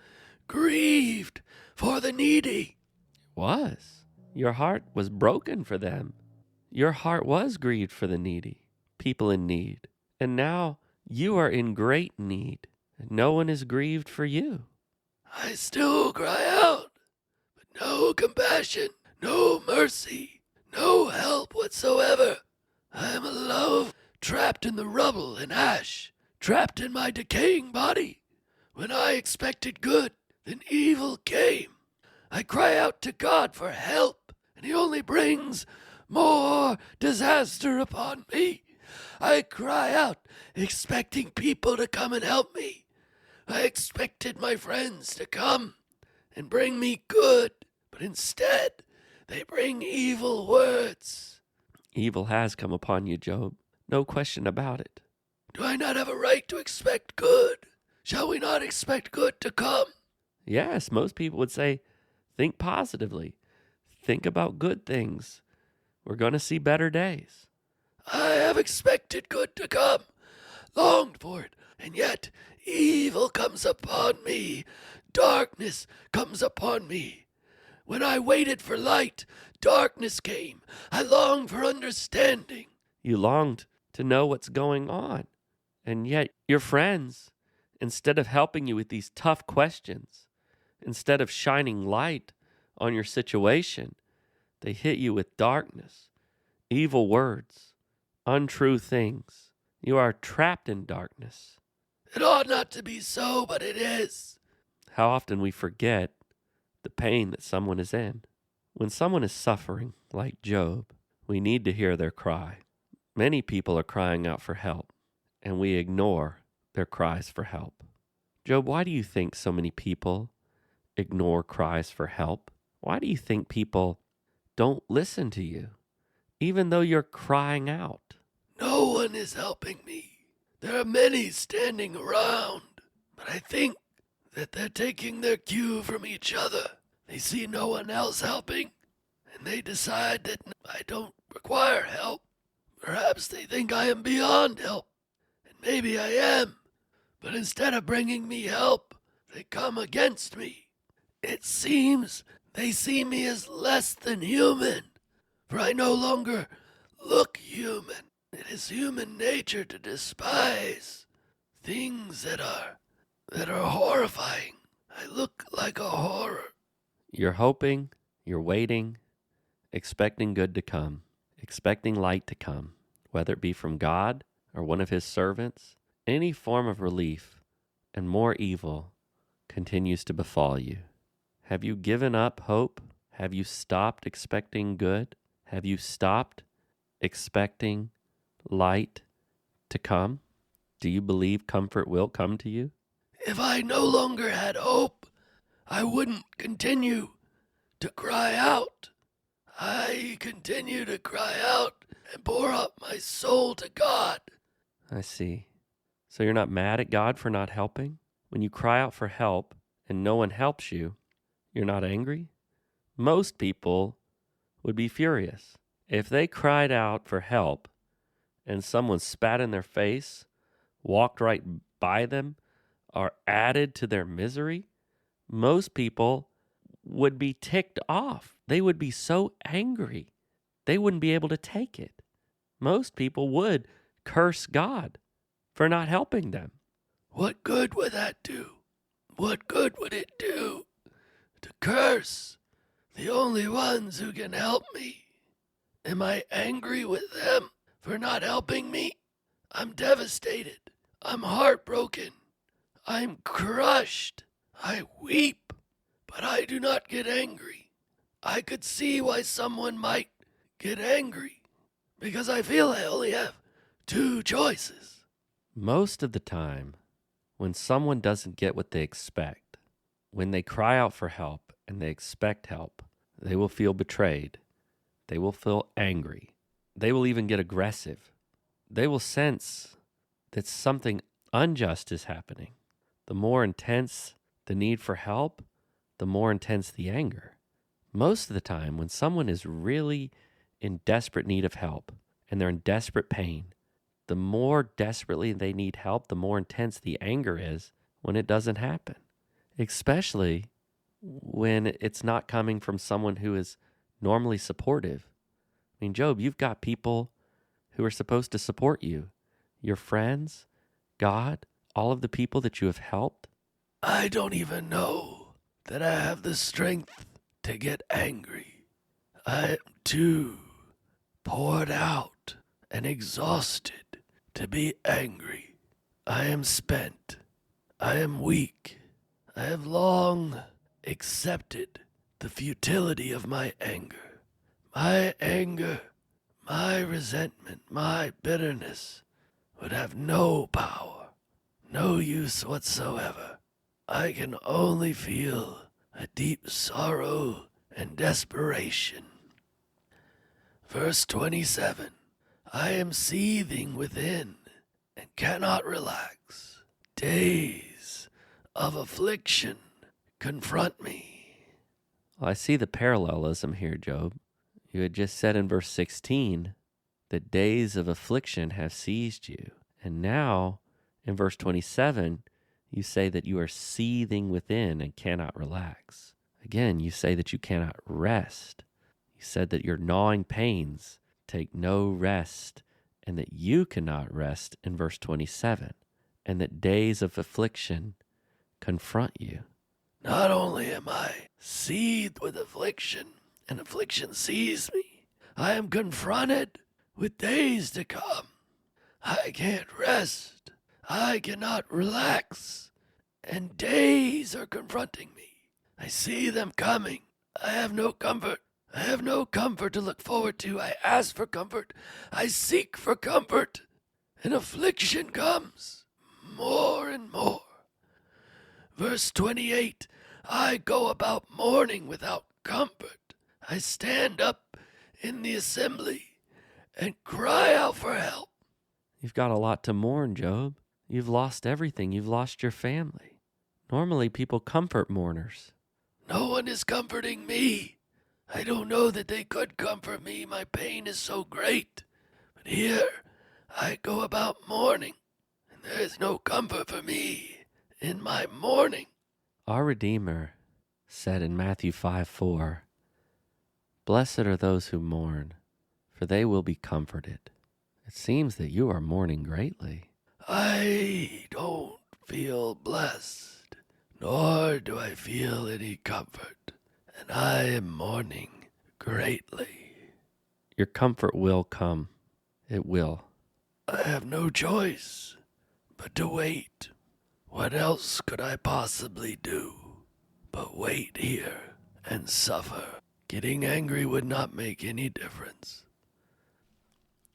grieved for the needy? It was. Your heart was broken for them. Your heart was grieved for the needy, people in need. And now you are in great need, and no one is grieved for you. I still cry out, but no compassion, no mercy, no help whatsoever. I am alone, trapped in the rubble and ash, trapped in my decaying body. When I expected good, then evil came. I cry out to God for help, and and he only brings more disaster upon me. I cry out, expecting people to come and help me. I expected my friends to come and bring me good, but instead they bring evil words. Evil has come upon you, Job. No question about it. Do I not have a right to expect good? Shall we not expect good to come? Yes, most people would say, think positively. Think about good things. We're going to see better days. I have expected good to come, longed for it, and yet evil comes upon me. Darkness comes upon me. When I waited for light, darkness came. I longed for understanding. You longed to know what's going on. And yet your friends, instead of helping you with these tough questions, instead of shining light on your situation, they hit you with darkness, evil words, untrue things. You are trapped in darkness. It ought not to be so, but it is. How often we forget the pain that someone is in. When someone is suffering, like Job, we need to hear their cry. Many people are crying out for help, and we ignore their cries for help. Job, why do you think so many people ignore cries for help? Why do you think people don't listen to you, even though you're crying out? No one is helping me. There are many standing around, but I think that they're taking their cue from each other. They see no one else helping, and they decide that I don't require help. Perhaps they think I am beyond help, and maybe I am, but instead of bringing me help, they come against me. It seems they see me as less than human, for I no longer look human. It is human nature to despise things that are horrifying. I look like a horror. You're hoping, you're waiting, expecting good to come, expecting light to come, whether it be from God or one of his servants. Any form of relief and more evil continues to befall you. Have you given up hope? Have you stopped expecting good? Have you stopped expecting light to come? Do you believe comfort will come to you? If I no longer had hope, I wouldn't continue to cry out. I continue to cry out and pour out my soul to God. I see. So you're not mad at God for not helping? When you cry out for help and no one helps you, you're not angry? Most people would be furious. If they cried out for help and someone spat in their face, walked right by them, or added to their misery, most people would be ticked off. They would be so angry. They wouldn't be able to take it. Most people would curse God for not helping them. What good would that do? What good would it do to curse the only ones who can help me? Am I angry with them for not helping me? I'm devastated. I'm heartbroken. I'm crushed. I weep, but I do not get angry. I could see why someone might get angry, because I feel I only have two choices. Most of the time, when someone doesn't get what they expect, when they cry out for help and they expect help, they will feel betrayed. They will feel angry. They will even get aggressive. They will sense that something unjust is happening. The more intense the need for help, the more intense the anger. Most of the time, when someone is really in desperate need of help and they're in desperate pain, the more desperately they need help, the more intense the anger is when it doesn't happen, especially when it's not coming from someone who is normally supportive. I mean, Job, you've got people who are supposed to support you, your friends, God, all of the people that you have helped. I don't even know that I have the strength to get angry. I am too poured out and exhausted to be angry. I am spent. I am weak. I have long accepted the futility of my anger. My anger, my resentment, my bitterness would have no power, no use whatsoever. I can only feel a deep sorrow and desperation. Verse 27. I am seething within and cannot relax. Days of affliction confront me. Well, I see the parallelism here, Job. You had just said in verse 16 that days of affliction have seized you. And now in verse 27, you say that you are seething within and cannot relax. Again, you say that you cannot rest. You said that your gnawing pains take no rest and that you cannot rest in verse 27, and that days of affliction confront you. Not only am I seethed with affliction, and affliction sees me, I am confronted with days to come. I can't rest. I cannot relax. And days are confronting me. I see them coming. I have no comfort. I have no comfort to look forward to. I ask for comfort. I seek for comfort. And affliction comes more and more. Verse 28, I go about mourning without comfort. I stand up in the assembly and cry out for help. You've got a lot to mourn, Job. You've lost everything. You've lost your family. Normally, people comfort mourners. No one is comforting me. I don't know that they could comfort me. My pain is so great. But here, I go about mourning, and there is no comfort for me in my mourning. Our Redeemer said in Matthew 5:4, Blessed are those who mourn, for they will be comforted. It seems that you are mourning greatly. I don't feel blessed, nor do I feel any comfort, and I am mourning greatly. Your comfort will come. It will. I have no choice but to wait. What else could I possibly do but wait here and suffer? Getting angry would not make any difference.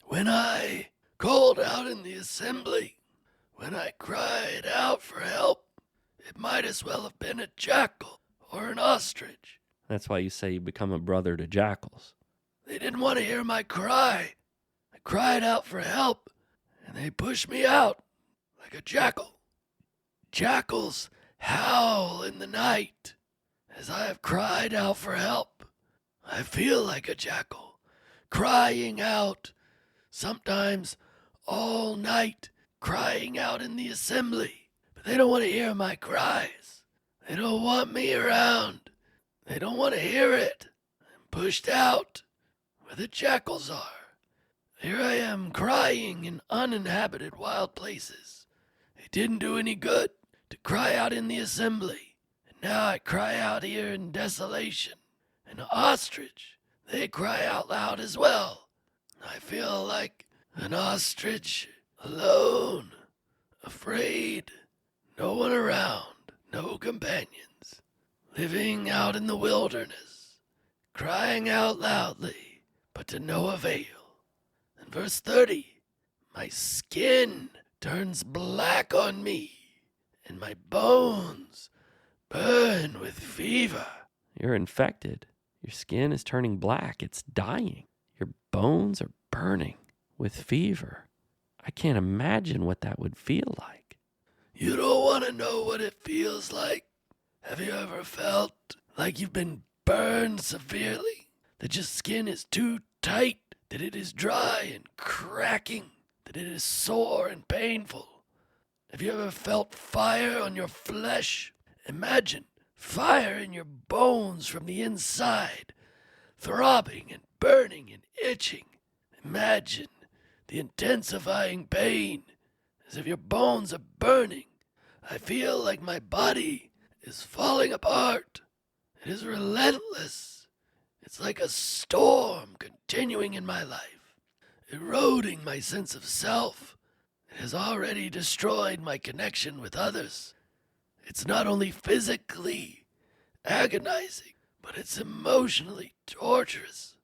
When I called out in the assembly, when I cried out for help, it might as well have been a jackal or an ostrich. That's why you say you become a brother to jackals. They didn't want to hear my cry. I cried out for help, and they pushed me out like a jackal. Jackals howl in the night. As I have cried out for help, I feel like a jackal, crying out, sometimes all night, crying out in the assembly. But they don't want to hear my cries. They don't want me around. They don't want to hear it. I'm pushed out where the jackals are. Here I am crying in uninhabited wild places. It didn't do any good to cry out in the assembly. And now I cry out here in desolation. An ostrich, they cry out loud as well. I feel like an ostrich, alone, afraid, no one around, no companions, living out in the wilderness, crying out loudly, but to no avail. In verse 30, my skin turns black on me, and my bones burn with fever. You're infected. Your skin is turning black. It's dying. Your bones are burning with fever. I can't imagine what that would feel like. You don't want to know what it feels like? Have you ever felt like you've been burned severely? That your skin is too tight, that it is dry and cracking, that it is sore and painful? Have you ever felt fire on your flesh? Imagine fire in your bones from the inside, throbbing and burning and itching. Imagine the intensifying pain as if your bones are burning. I feel like my body is falling apart. It is relentless. It's like a storm continuing in my life, eroding my sense of self. It has already destroyed my connection with others. It's not only physically agonizing, but it's emotionally torturous.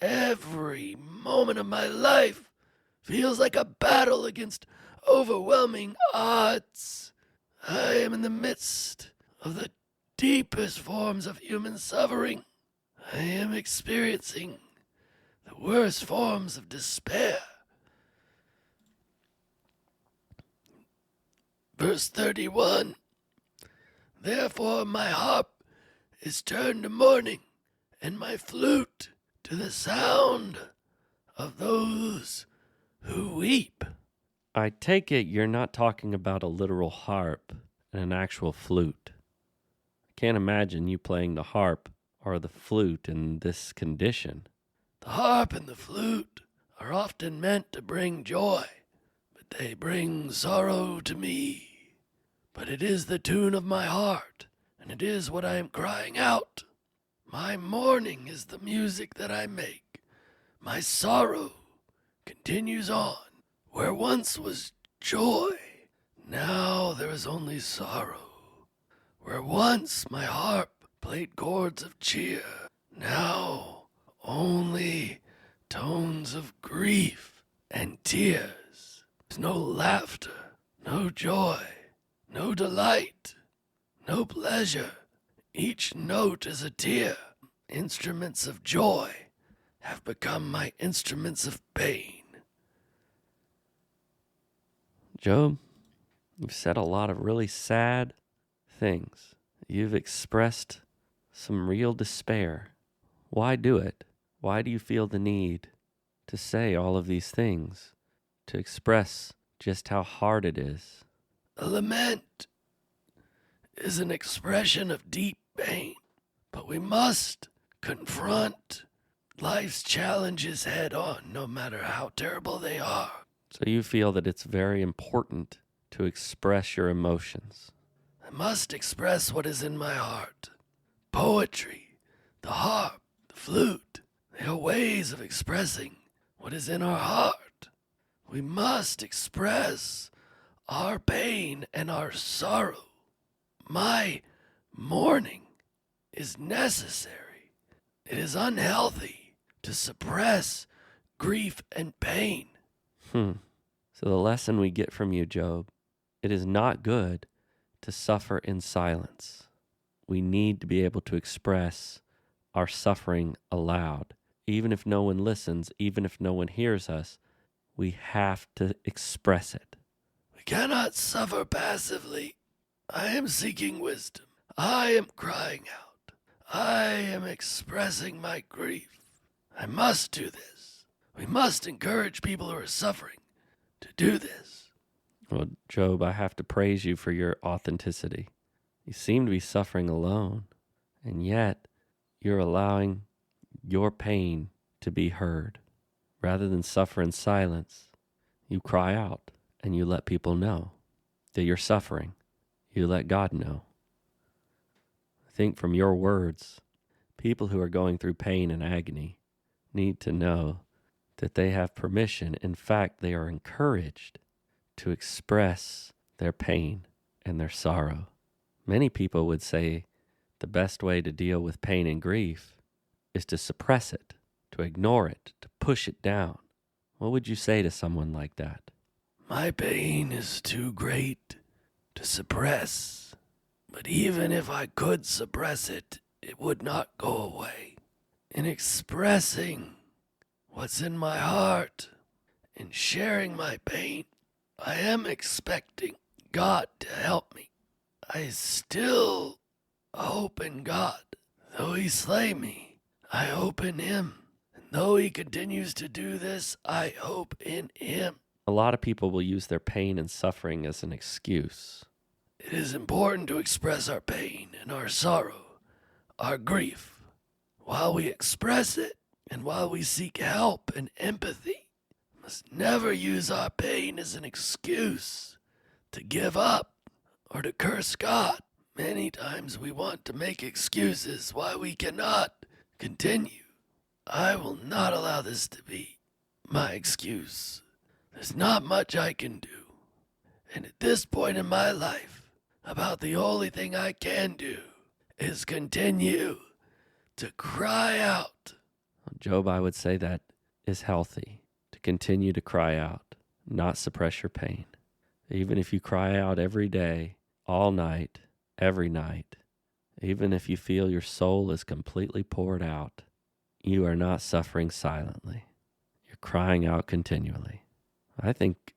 Every moment of my life feels like a battle against overwhelming odds. I am in the midst of the deepest forms of human suffering. I am experiencing the worst forms of despair. Verse 31. Therefore my harp is turned to mourning, and my flute to the sound of those who weep. I take it you're not talking about a literal harp and an actual flute. I can't imagine you playing the harp or the flute in this condition. The harp and the flute are often meant to bring joy, but they bring sorrow to me. But it is the tune of my heart, and it is what I am crying out. My mourning is the music that I make. My sorrow continues on. Where once was joy, now there is only sorrow. Where once my harp played chords of cheer, now only tones of grief and tears. There's no laughter, no joy, no delight, no pleasure. Each note is a tear. Instruments of joy have become my instruments of pain. Job, you've said a lot of really sad things. You've expressed some real despair. Why do it? Why do you feel the need to say all of these things, to express just how hard it is? A lament is an expression of deep pain, but we must confront life's challenges head on, no matter how terrible they are. So you feel that it's very important to express your emotions. I must express what is in my heart. Poetry, the harp, the flute, they are ways of expressing what is in our heart. We must express our pain and our sorrow. My mourning is necessary. It is unhealthy to suppress grief and pain. So the lesson we get from you, Job, it is not good to suffer in silence. We need to be able to express our suffering aloud. Even if no one listens, even if no one hears us, we have to express it. We cannot suffer passively. I am seeking wisdom. I am crying out. I am expressing my grief. I must do this. We must encourage people who are suffering to do this. Well, Job, I have to praise you for your authenticity. You seem to be suffering alone, and yet you're allowing your pain to be heard. Rather than suffer in silence, you cry out and you let people know that you're suffering. You let God know. I think from your words, people who are going through pain and agony need to know that they have permission. In fact, they are encouraged to express their pain and their sorrow. Many people would say the best way to deal with pain and grief is to suppress it, to ignore it, to push it down. What would you say to someone like that? My pain is too great to suppress, but even if I could suppress it, it would not go away. In expressing what's in my heart and sharing my pain, I am expecting God to help me. I still hope in God. Though he slay me, I hope in him. And though he continues to do this, I hope in him. A lot of people will use their pain and suffering as an excuse. It is important to express our pain and our sorrow, our grief. While we express it and while we seek help and empathy, we must never use our pain as an excuse to give up or to curse God. Many times we want to make excuses why we cannot continue. I will not allow this to be my excuse. There's not much I can do. And at this point in my life, about the only thing I can do is continue to cry out. Job, I would say that is healthy, to continue to cry out, not suppress your pain. Even if you cry out every day, all night, every night, even if you feel your soul is completely poured out, you are not suffering silently. You're crying out continually. I think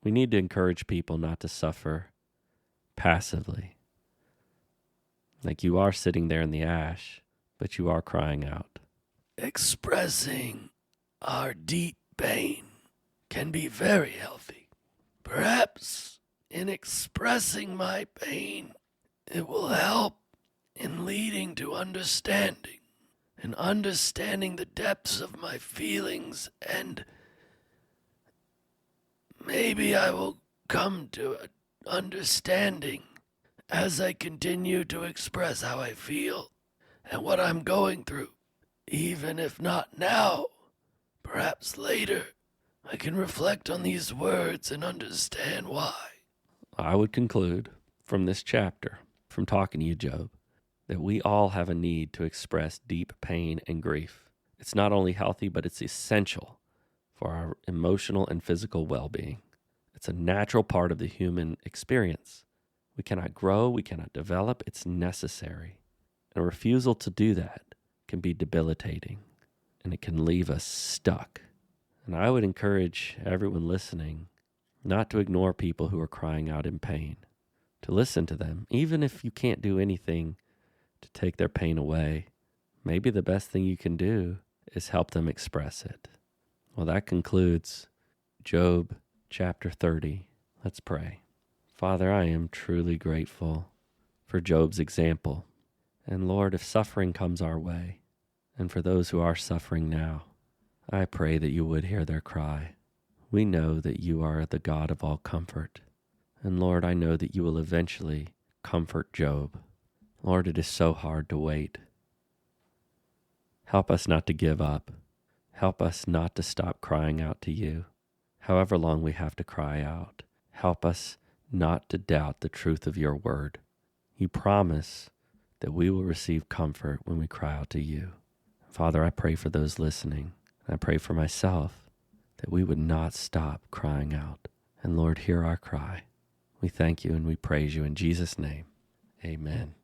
we need to encourage people not to suffer passively. Like you are sitting there in the ash, but you are crying out. Expressing our deep pain can be very healthy. Perhaps in expressing my pain, it will help in leading to understanding and understanding the depths of my feelings, and maybe I will come to an understanding as I continue to express how I feel and what I'm going through. Even if not now, perhaps later, I can reflect on these words and understand why. I would conclude from this chapter, from talking to you, Job, that we all have a need to express deep pain and grief. It's not only healthy, but it's essential for our emotional and physical well-being. It's a natural part of the human experience. We cannot grow, we cannot develop, it's necessary. And a refusal to do that can be debilitating, and it can leave us stuck. And I would encourage everyone listening not to ignore people who are crying out in pain, to listen to them, even if you can't do anything to take their pain away. Maybe the best thing you can do is help them express it. Well, that concludes Job chapter 30. Let's pray. Father, I am truly grateful for Job's example. And Lord, if suffering comes our way, and for those who are suffering now, I pray that you would hear their cry. We know that you are the God of all comfort. And Lord, I know that you will eventually comfort Job. Lord, it is so hard to wait. Help us not to give up. Help us not to stop crying out to you. However long we have to cry out, help us not to doubt the truth of your word. You promise that we will receive comfort when we cry out to you. Father, I pray for those listening. I pray for myself that we would not stop crying out. And Lord, hear our cry. We thank you and we praise you in Jesus' name. Amen.